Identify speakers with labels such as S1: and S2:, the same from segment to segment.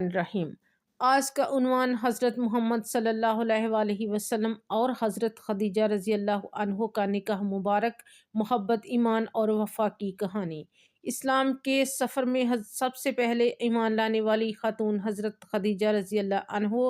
S1: الرحیم۔ آج کا عنوان حضرت محمد صلی اللہ علیہ وآلہ وسلم اور حضرت خدیجہ رضی اللہ عنہ کا نکاح مبارک، محبت، ایمان اور وفا کی کہانی۔ اسلام کے سفر میں سب سے پہلے ایمان لانے والی خاتون حضرت خدیجہ رضی اللہ عنہ،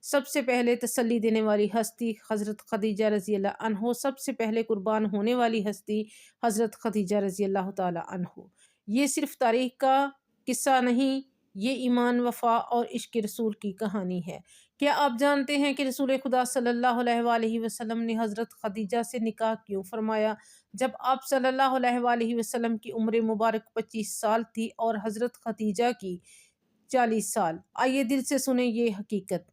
S1: سب سے پہلے تسلی دینے والی ہستی حضرت خدیجہ رضی اللہ عنہ، سب سے پہلے قربان ہونے والی ہستی حضرت خدیجہ رضی اللہ تعالی عنہ۔ یہ صرف تاریخ کا قصہ نہیں، یہ ایمان، وفا اور عشق رسول کی کہانی ہے۔ کیا آپ جانتے ہیں کہ رسول خدا صلی اللہ علیہ وآلہ وسلم نے حضرت خدیجہ سے نکاح کیوں فرمایا؟ جب آپ صلی اللہ علیہ وآلہ وسلم کی عمر مبارک 25 سال تھی اور حضرت خدیجہ کی 40 سال۔ آئیے دل سے سنیں یہ حقیقت۔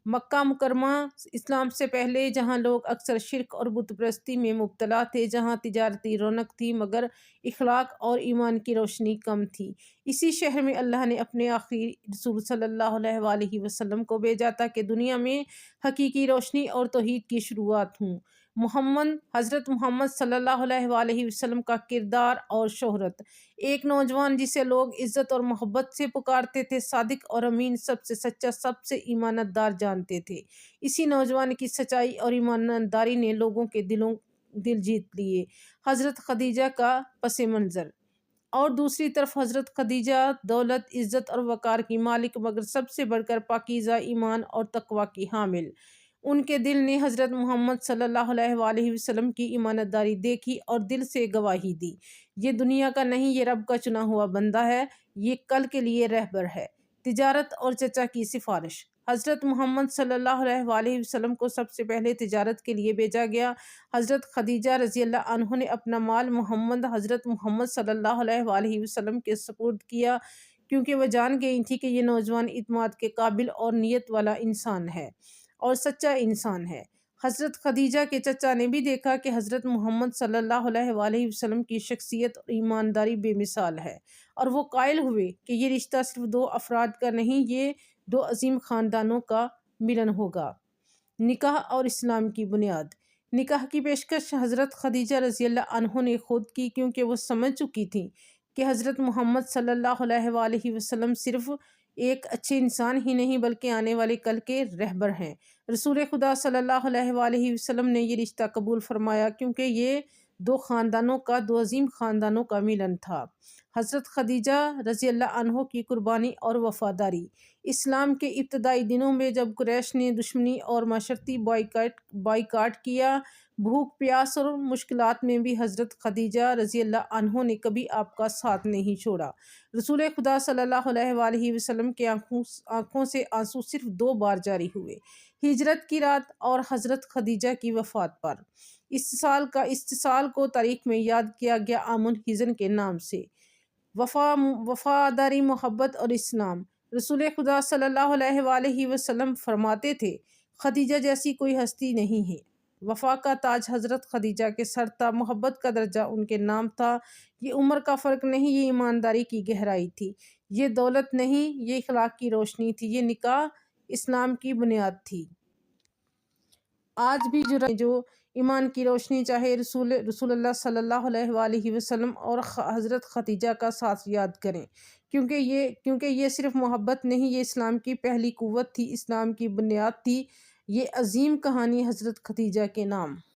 S1: مکہ مکرمہ اسلام سے پہلے، جہاں لوگ اکثر شرک اور بت پرستی میں مبتلا تھے، جہاں تجارتی رونق تھی مگر اخلاق اور ایمان کی روشنی کم تھی، اسی شہر میں اللہ نے اپنے آخری رسول صلی اللہ علیہ وآلہ وسلم کو بھیجا تاکہ دنیا میں حقیقی روشنی اور توحید کی شروعات ہوں۔ حضرت محمد صلی اللہ علیہ وآلہ وسلم کا کردار اور شہرت۔ ایک نوجوان جسے لوگ عزت اور محبت سے پکارتے تھے، صادق اور امین، سب سے سچا، سب سے ایمانت دار جانتے تھے۔ اسی نوجوان کی سچائی اور ایمانت داری نے لوگوں کے دل جیت لیے۔ حضرت خدیجہ کا پس منظر۔ اور دوسری طرف حضرت خدیجہ دولت، عزت اور وقار کی مالک مگر سب سے بڑھ کر پاکیزہ ایمان اور تقوی کی حامل۔ ان کے دل نے حضرت محمد صلی اللہ علیہ وآلہ وسلم کی ایمانت داری دیکھی اور دل سے گواہی دی، یہ دنیا کا نہیں، یہ رب کا چنا ہوا بندہ ہے، یہ کل کے لیے رہبر ہے۔ تجارت اور چچا کی سفارش۔ حضرت محمد صلی اللہ علیہ وآلہ وسلم کو سب سے پہلے تجارت کے لیے بھیجا گیا۔ حضرت خدیجہ رضی اللہ عنہ نے اپنا مال حضرت محمد صلی اللہ علیہ وآلہ وسلم کے سپرد کیا، کیونکہ وہ جان گئی تھی کہ یہ نوجوان اعتماد کے قابل اور نیت والا انسان ہے اور سچا انسان ہے۔ حضرت خدیجہ کے چچا نے بھی دیکھا کہ حضرت محمد صلی اللہ علیہ وآلہ وسلم کی شخصیت اور ایمانداری بے مثال ہے، اور وہ قائل ہوئے کہ یہ رشتہ صرف دو افراد کا نہیں، یہ دو عظیم خاندانوں کا ملن ہوگا۔ نکاح اور اسلام کی بنیاد۔ نکاح کی پیشکش حضرت خدیجہ رضی اللہ عنہ نے خود کی، کیونکہ وہ سمجھ چکی تھیں کہ حضرت محمد صلی اللہ علیہ وآلہ وسلم صرف ایک اچھے انسان ہی نہیں بلکہ آنے والے کل کے رہبر ہیں۔ رسول خدا صلی اللہ علیہ وآلہ وسلم نے یہ رشتہ قبول فرمایا کیونکہ یہ دو عظیم خاندانوں کا ملن تھا۔ حضرت خدیجہ رضی اللہ عنہ کی قربانی اور وفاداری۔ اسلام کے ابتدائی دنوں میں جب قریش نے دشمنی اور معاشرتی بائیکاٹ کیا، بھوک، پیاس اور مشکلات میں بھی حضرت خدیجہ رضی اللہ عنہ نے کبھی آپ کا ساتھ نہیں چھوڑا۔ رسول خدا صلی اللہ علیہ وآلہ وسلم کے آنکھوں سے آنسو صرف 2 بار جاری ہوئے، ہجرت کی رات اور حضرت خدیجہ کی وفات پر۔ استحصال کو تاریخ میں یاد کیا گیا عام الحزن کے نام سے۔ وفاداری، محبت اور اسلام۔ رسول خدا صلی اللہ علیہ وآلہ وسلم فرماتے تھے، خدیجہ جیسی کوئی ہستی نہیں ہے۔ وفا کا تاج حضرت خدیجہ کے سر تھا، محبت کا درجہ ان کے نام تھا۔ یہ عمر کا فرق نہیں، یہ ایمانداری کی گہرائی تھی۔ یہ دولت نہیں، یہ اخلاق کی روشنی تھی۔ یہ نکاح اسلام کی بنیاد تھی۔ آج بھی جو ایمان کی روشنی چاہے رسول اللہ صلی اللہ علیہ وآلہ وسلم اور حضرت خدیجہ کا ساتھ یاد کریں، کیونکہ یہ صرف محبت نہیں، یہ اسلام کی پہلی قوت تھی، اسلام کی بنیاد تھی۔ یہ عظیم کہانی حضرت خدیجہ کے نام